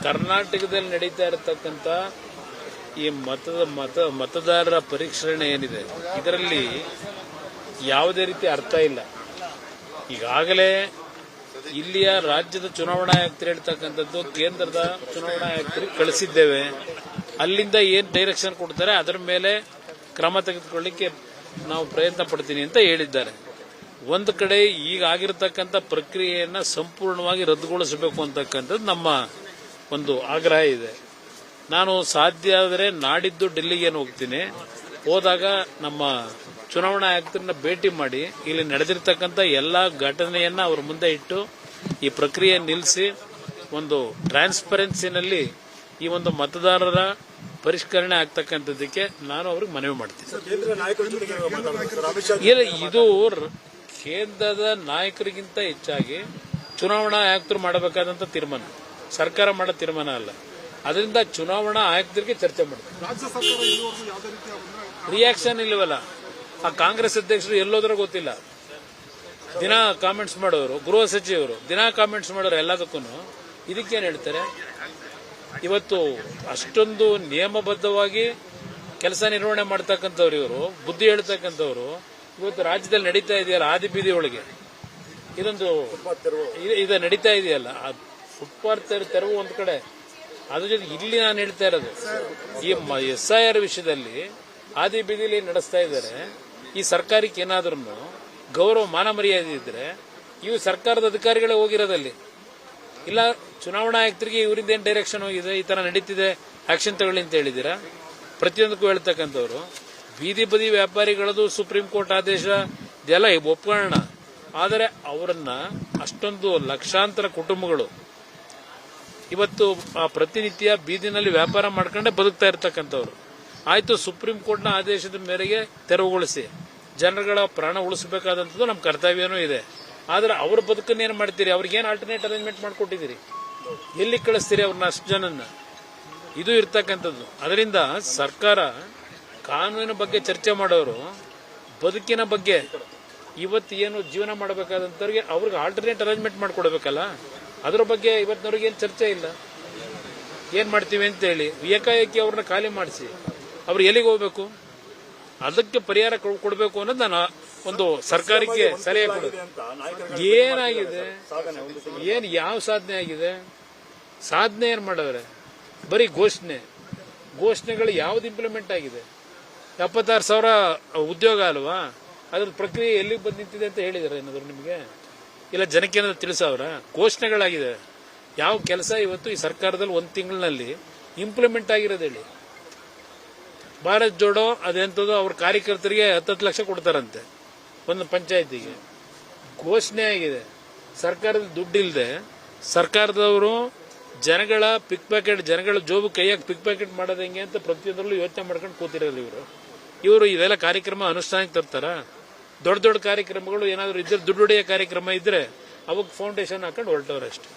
ಕರ್ನಾಟಕದಲ್ಲಿ ನಡೀತಾ ಇರತಕ್ಕಂಥ ಈ ಮತದಾರರ ಪರಿಷ್ಕರಣೆ ಏನಿದೆ ಇದರಲ್ಲಿ ಯಾವುದೇ ರೀತಿ ಅರ್ಥ ಇಲ್ಲ. ಈಗಾಗಲೇ ಇಲ್ಲಿಯ ರಾಜ್ಯದ ಚುನಾವಣಾ ಆಯುಕ್ತರು ಹೇಳ್ತಕ್ಕಂಥದ್ದು ಕೇಂದ್ರದ ಚುನಾವಣಾ ಆಯುಕ್ತರಿಗೆ ಕಳಿಸಿದ್ದೇವೆ, ಅಲ್ಲಿಂದ ಏನು ಡೈರೆಕ್ಷನ್ ಕೊಡ್ತಾರೆ ಅದರ ಮೇಲೆ ಕ್ರಮ ತೆಗೆದುಕೊಳ್ಳಿಕ್ಕೆ ನಾವು ಪ್ರಯತ್ನ ಪಡ್ತೀನಿ ಅಂತ ಹೇಳಿದ್ದಾರೆ. ಒಂದು ಕಡೆ ಈಗ ಆಗಿರತಕ್ಕಂಥ ಪ್ರಕ್ರಿಯೆಯನ್ನ ಸಂಪೂರ್ಣವಾಗಿ ರದ್ದುಗೊಳಿಸಬೇಕು ಅಂತಕ್ಕಂಥದ್ದು ನಮ್ಮ ಒಂದು ಆಗ್ರಹ ಇದೆ. ನಾನು ಸಾಧ್ಯ ಆದರೆ ನಾಡಿದ್ದು ಡೆಲ್ಲಿಗೆ ಹೋಗ್ತೀನಿ. ಹೋದಾಗ ನಮ್ಮ ಚುನಾವಣಾ ಆಯುಕ್ತರನ್ನ ಭೇಟಿ ಮಾಡಿ ಇಲ್ಲಿ ನಡೆದಿರ್ತಕ್ಕಂಥ ಎಲ್ಲ ಘಟನೆಯನ್ನ ಅವ್ರ ಮುಂದೆ ಇಟ್ಟು ಈ ಪ್ರಕ್ರಿಯೆ ನಿಲ್ಲಿಸಿ ಒಂದು ಟ್ರಾನ್ಸ್ಪರೆನ್ಸಿನಲ್ಲಿ ಈ ಒಂದು ಮತದಾರರ ಪರಿಷ್ಕರಣೆ ಆಗ್ತಕ್ಕಂಥದ್ದಕ್ಕೆ ನಾನು ಅವ್ರಿಗೆ ಮನವಿ ಮಾಡ್ತೀನಿ. ಇದು ಕೇಂದ್ರದ ನಾಯಕರಿಗಿಂತ ಹೆಚ್ಚಾಗಿ ಚುನಾವಣಾ ಆಯುಕ್ತರು ಮಾಡಬೇಕಾದಂತ ತೀರ್ಮಾನ, ಸರ್ಕಾರ ಮಾಡೋ ತೀರ್ಮಾನ ಅಲ್ಲ. ಅದರಿಂದ ಚುನಾವಣಾ ಆಯುಕ್ತರಿಗೆ ಚರ್ಚೆ ಮಾಡ್ತಾರೆ. ರಿಯಾಕ್ಷನ್ ಇಲ್ಲವಲ್ಲ, ಆ ಕಾಂಗ್ರೆಸ್ ಅಧ್ಯಕ್ಷರು ಎಲ್ಲೋದ್ರೂ ಗೊತ್ತಿಲ್ಲ. ದಿನಾ ಕಾಮೆಂಟ್ಸ್ ಮಾಡೋರು, ಗೃಹ ಸಚಿವರು ದಿನಾ ಕಾಮೆಂಟ್ಸ್ ಮಾಡೋರು ಎಲ್ಲದಕ್ಕೂ. ಇದಕ್ಕೇನು ಹೇಳ್ತಾರೆ? ಇವತ್ತು ಅಷ್ಟೊಂದು ನಿಯಮಬದ್ಧವಾಗಿ ಕೆಲಸ ನಿರ್ವಹಣೆ ಮಾಡ್ತಕ್ಕಂಥವ್ರು, ಇವರು ಬುದ್ಧಿ ಹೇಳ್ತಕ್ಕಂಥವ್ರು ಇವತ್ತು ರಾಜ್ಯದಲ್ಲಿ ನಡೀತಾ ಇದೆಯಲ್ಲ ಆದಿಬೀದಿ ಒಳಗೆ ಇದೊಂದು ಇದು ನಡೀತಾ ಇದೆಯಲ್ಲ, ಫುಟ್ಪಾತ್ ತೆರವು ಒಂದು ಕಡೆ, ಅದ್ರ ಜೊತೆ ಇಲ್ಲಿ ನಾನು ಹೇಳ್ತಾ ಇರೋದು ಈ SIR ವಿಷಯದಲ್ಲಿ ಆದಿಬೀದಿಲಿ ನಡೆಸ್ತಾ ಇದ್ದಾರೆ. ಈ ಸರ್ಕಾರಕ್ಕೆ ಏನಾದ್ರೂ ಗೌರವ ಮಾನ ಮರ್ಯಾದೆ ಇದ್ರೆ ಇವು ಸರ್ಕಾರದ ಅಧಿಕಾರಿಗಳೇ ಹೋಗಿರೋದಲ್ಲಿ, ಇಲ್ಲ ಚುನಾವಣಾ ಆಯುಕ್ತರಿಗೆ ಇವರಿಂದ ಏನ್ ಡೈರೆಕ್ಷನ್ ಹೋಗಿದೆ, ಈ ತರ ನಡೀತಿದೆ ಆಕ್ಷನ್ ತಗೊಳ್ಳಿ ಅಂತ ಹೇಳಿದ್ದೀರಾ? ಪ್ರತಿಯೊಂದಕ್ಕೂ ಹೇಳ್ತಕ್ಕಂಥವ್ರು ಬೀದಿ ಬದಿ ವ್ಯಾಪಾರಿಗಳದು ಸುಪ್ರೀಂ ಕೋರ್ಟ್ ಆದೇಶ ಇದೆಲ್ಲ ಒಪ್ಕೊಳ್ಳೋಣ, ಆದರೆ ಅವರನ್ನ ಅಷ್ಟೊಂದು ಲಕ್ಷಾಂತರ ಕುಟುಂಬಗಳು ಇವತ್ತು ಪ್ರತಿನಿತ್ಯ ಬೀದಿನಲ್ಲಿ ವ್ಯಾಪಾರ ಮಾಡ್ಕೊಂಡೇ ಬದುಕ್ತಾ ಇರ್ತಕ್ಕಂಥವ್ರು. ಆಯ್ತು, ಸುಪ್ರೀಂ ಕೋರ್ಟ್ನ ಆದೇಶದ ಮೇರೆಗೆ ತೆರವುಗೊಳಿಸಿ ಜನಗಳ ಪ್ರಾಣ ಉಳಿಸಬೇಕಾದಂಥದ್ದು ನಮ್ಮ ಕರ್ತವ್ಯನೂ ಇದೆ. ಆದ್ರೆ ಅವ್ರ ಬದುಕನ್ನ ಏನ್ ಮಾಡ್ತೀರಿ? ಅವ್ರಿಗೇನು ಆಲ್ಟರ್ನೇಟ್ ಅರೇಂಜ್ಮೆಂಟ್ ಮಾಡ್ಕೊಟ್ಟಿದ್ದೀರಿ? ಎಲ್ಲಿ ಕಳಿಸ್ತೀರಿ ಅವ್ರನ್ನ ಅಷ್ಟು ಜನನ್ನ? ಇದು ಇರ್ತಕ್ಕಂಥದ್ದು. ಅದರಿಂದ ಸರ್ಕಾರ ಕಾನೂನಿನ ಬಗ್ಗೆ ಚರ್ಚೆ ಮಾಡೋರು ಬದುಕಿನ ಬಗ್ಗೆ ಇವತ್ತು ಏನು ಜೀವನ ಮಾಡಬೇಕಾದಂಥವ್ರಿಗೆ ಅವ್ರಿಗೆ ಆಲ್ಟರ್ನೇಟ್ ಅರೇಂಜ್ಮೆಂಟ್ ಮಾಡ್ಕೊಡ್ಬೇಕಲ್ಲ, ಅದ್ರ ಬಗ್ಗೆ ಇವತ್ತಿನವ್ರಿಗೆ ಏನು ಚರ್ಚೆ ಇಲ್ಲ. ಏನ್ ಮಾಡ್ತೀವಿ ಅಂತ ಹೇಳಿ ಏಕಾಏಕಿ ಅವ್ರನ್ನ ಖಾಲಿ ಮಾಡಿಸಿ ಅವ್ರು ಎಲ್ಲಿಗೆ ಹೋಗ್ಬೇಕು? ಅದಕ್ಕೆ ಪರಿಹಾರ ಕೊಡಬೇಕು ಅನ್ನೋದು ನಾನು ಒಂದು ಸರ್ಕಾರಕ್ಕೆ ಸಲಹೆ ಕೊಡೋದು. ಏನಾಗಿದೆ, ಏನ್ ಯಾವ ಸಾಧನೆ ಆಗಿದೆ? ಸಾಧನೆ ಏನ್ ಮಾಡವ್ರೆ? ಬರೀ ಘೋಷಣೆಗಳು ಯಾವ್ದು ಇಂಪ್ಲಿಮೆಂಟ್ ಆಗಿದೆ? 76,000 ಉದ್ಯೋಗ ಅಲ್ವಾ? ಅದ್ರ ಪ್ರಕ್ರಿಯೆ ಎಲ್ಲಿಗೆ ಬಂದು ನಿಂತಿದೆ ಅಂತ ಹೇಳಿದಾರೆ ಏನಾದ್ರು ನಿಮಗೆ? ಇಲ್ಲ ಜನಕ್ಕೆ ಏನಾದ್ರು ತಿಳಿಸವ್ರ? ಘೋಷಣೆಗಳಾಗಿದೆ. ಯಾವ ಕೆಲಸ ಇವತ್ತು ಈ ಸರ್ಕಾರದಲ್ಲಿ ಒಂದು ತಿಂಗಳಿನಲ್ಲಿ ಇಂಪ್ಲಿಮೆಂಟ್ ಆಗಿರೋದು ಹೇಳಿ? ಭಾರತ್ ಜೋಡೋ ಅದೆಂತದೋ ಅವ್ರ ಕಾರ್ಯಕರ್ತರಿಗೆ 10 ಲಕ್ಷ ಕೊಡ್ತಾರಂತೆ ಒಂದು ಪಂಚಾಯತಿಗೆ. ಘೋಷಣೆ ಆಗಿದೆ. ಸರ್ಕಾರದ ದುಡ್ಡಿಲ್ಲದೆ ಸರ್ಕಾರದವರು ಜನಗಳ ಪಿಕ್ ಪ್ಯಾಕೆಟ್, ಜನಗಳ ಜೋಬು ಕೈಯಾಗಿ ಪಿಕ್ ಪ್ಯಾಕೆಟ್ ಮಾಡೋದು ಹೆಂಗೆ ಅಂತ ಪ್ರತಿಯೊಂದರಲ್ಲೂ ಯೋಚನೆ ಮಾಡ್ಕೊಂಡು ಕೂತಿರೋದು ಇವರು. ಇದೆಲ್ಲ ಕಾರ್ಯಕ್ರಮ ಅನುಷ್ಠಾನಕ್ಕೆ ತರ್ತಾರ? ದೊಡ್ಡ ದೊಡ್ಡ ಕಾರ್ಯಕ್ರಮಗಳು ಏನಾದ್ರು ಇದ್ರೆ, ದುಡ್ಡು ಹೊಡೆಯೋ ಕಾರ್ಯಕ್ರಮ ಇದ್ರೆ ಅವಕ್ಕೆ ಫೌಂಡೇಶನ್ ಹಾಕೊಂಡು ಹೊರಟವ್ರಷ್ಟೇ.